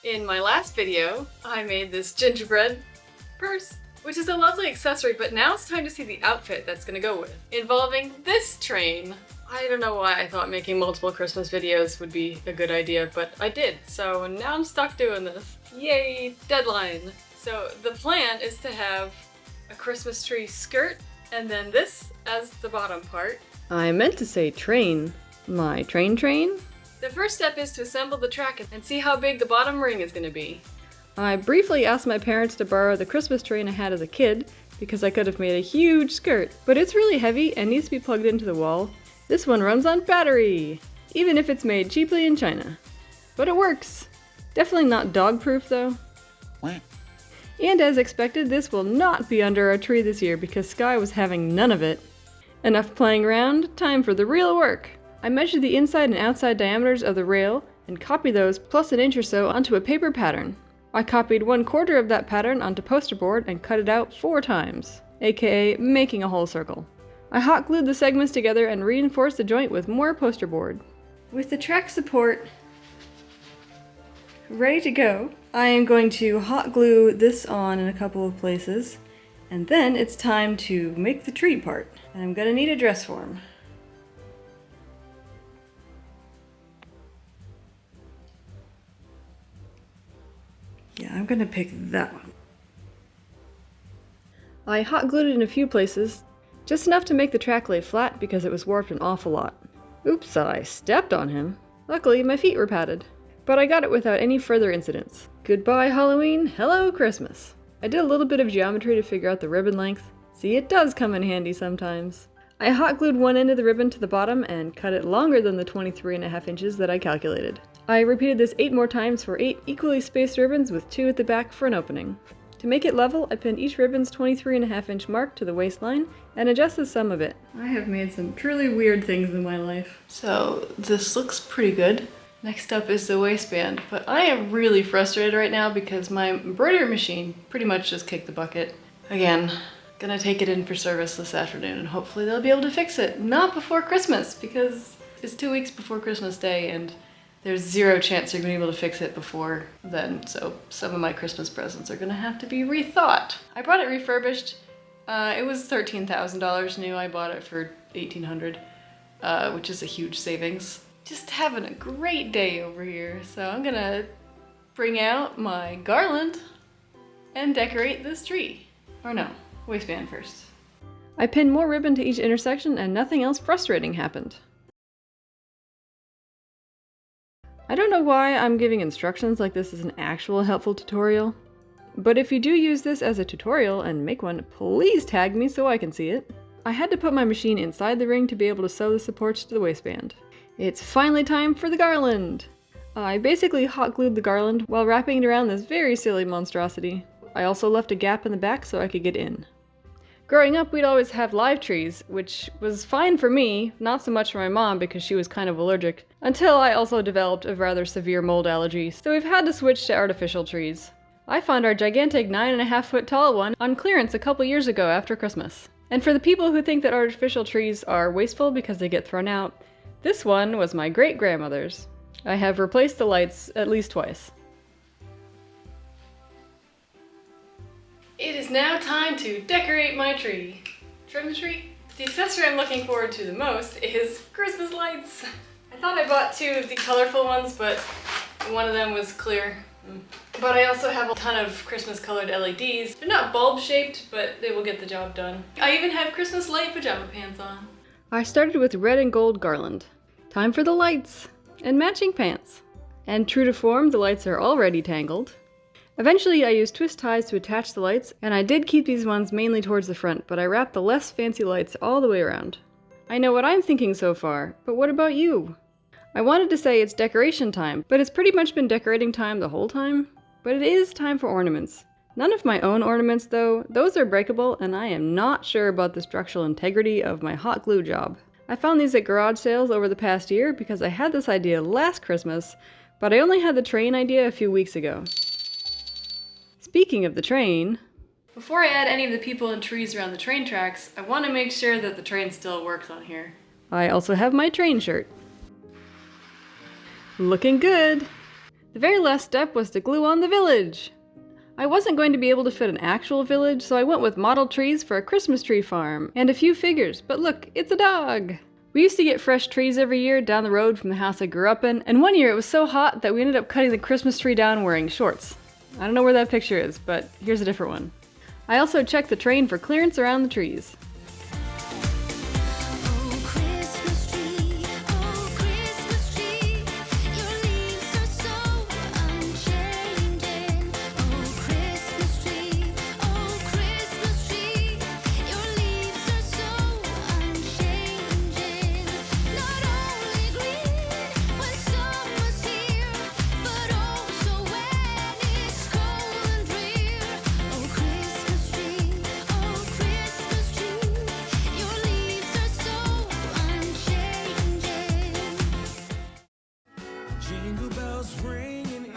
In my last video, I made this gingerbread purse, which is a lovely accessory, but now it's time to see the outfit that's gonna go with, involving this train. I don't know why I thought making multiple Christmas videos would be a good idea, but I did, so now I'm stuck doing this. Yay, deadline! So the plan is to have a Christmas tree skirt, and then this as the bottom part. I meant to say train. My train? The first step is to assemble the track and see how big the bottom ring is gonna be. I briefly asked my parents to borrow the Christmas train I had as a kid, because I could have made a huge skirt, but it's really heavy and needs to be plugged into the wall. This one runs on battery, even if it's made cheaply in China. But it works. Definitely not dog-proof though. And as expected, this will not be under our tree this year because Sky was having none of it. Enough playing around, time for the real work. I measured the inside and outside diameters of the rail and copied those plus an inch or so onto a paper pattern. I copied 1/4 of that pattern onto poster board and cut it out 4 times, aka making a whole circle. I hot glued the segments together and reinforced the joint with more poster board. With the track support ready to go, I am going to hot glue this on in a couple of places, and then it's time to make the tree part. And I'm gonna need a dress form. Yeah, I'm gonna pick that one. I hot glued it in a few places, just enough to make the track lay flat because it was warped an awful lot. Oops, I stepped on him. Luckily, my feet were padded. But I got it without any further incidents. Goodbye Halloween, hello Christmas. I did a little bit of geometry to figure out the ribbon length. See, it does come in handy sometimes. I hot glued one end of the ribbon to the bottom and cut it longer than the 23.5 inches that I calculated. I repeated this 8 more times for 8 equally spaced ribbons with 2 at the back for an opening. To make it level, I pinned each ribbon's 23.5 inch mark to the waistline and adjusted some of it. I have made some truly weird things in my life. So this looks pretty good. Next up is the waistband, but I am really frustrated right now because my embroidery machine pretty much just kicked the bucket. Again, gonna take it in for service this afternoon and hopefully they'll be able to fix it. Not before Christmas because it's 2 weeks before Christmas Day and there's 0 chance they're gonna be able to fix it before then, so some of my Christmas presents are gonna have to be rethought. I brought it refurbished. It was $13,000 new. I bought it for $1,800, which is a huge savings. Just having a great day over here, so I'm gonna bring out my garland and decorate this tree. Or no, waistband first. I pinned more ribbon to each intersection and nothing else frustrating happened. I don't know why I'm giving instructions like this is an actual helpful tutorial, but if you do use this as a tutorial and make one, please tag me so I can see it. I had to put my machine inside the ring to be able to sew the supports to the waistband. It's finally time for the garland! I basically hot glued the garland while wrapping it around this very silly monstrosity. I also left a gap in the back so I could get in. Growing up, we'd always have live trees, which was fine for me, not so much for my mom because she was kind of allergic, until I also developed a rather severe mold allergy, so we've had to switch to artificial trees. I found our gigantic 9.5 foot tall one on clearance a couple years ago after Christmas. And for the people who think that artificial trees are wasteful because they get thrown out, this one was my great-grandmother's. I have replaced the lights at least twice. It is now time to decorate my tree. Trim the tree? The accessory I'm looking forward to the most is Christmas lights. I thought I bought 2 of the colorful ones, but one of them was clear. But I also have a ton of Christmas colored LEDs. They're not bulb shaped, but they will get the job done. I even have Christmas light pajama pants on. I started with red and gold garland. Time for the lights! And matching pants. And true to form, the lights are already tangled. Eventually I used twist ties to attach the lights, and I did keep these ones mainly towards the front, but I wrapped the less fancy lights all the way around. I know what I'm thinking so far, but what about you? I wanted to say it's decoration time, but it's pretty much been decorating time the whole time. But it is time for ornaments. None of my own ornaments though, those are breakable, and I am not sure about the structural integrity of my hot glue job. I found these at garage sales over the past year because I had this idea last Christmas, but I only had the train idea a few weeks ago. Speaking of the train, before I add any of the people and trees around the train tracks, I want to make sure that the train still works on here. I also have my train shirt. Looking good! The very last step was to glue on the village. I wasn't going to be able to fit an actual village, so I went with model trees for a Christmas tree farm, and a few figures, but look, it's a dog! We used to get fresh trees every year down the road from the house I grew up in, and one year it was so hot that we ended up cutting the Christmas tree down wearing shorts. I don't know where that picture is, but here's a different one. I also checked the train for clearance around the trees.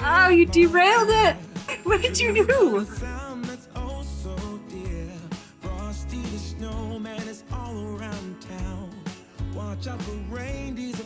Oh, you derailed it! What did you do? Frosty the snowman is all around town. Watch out for reindeers.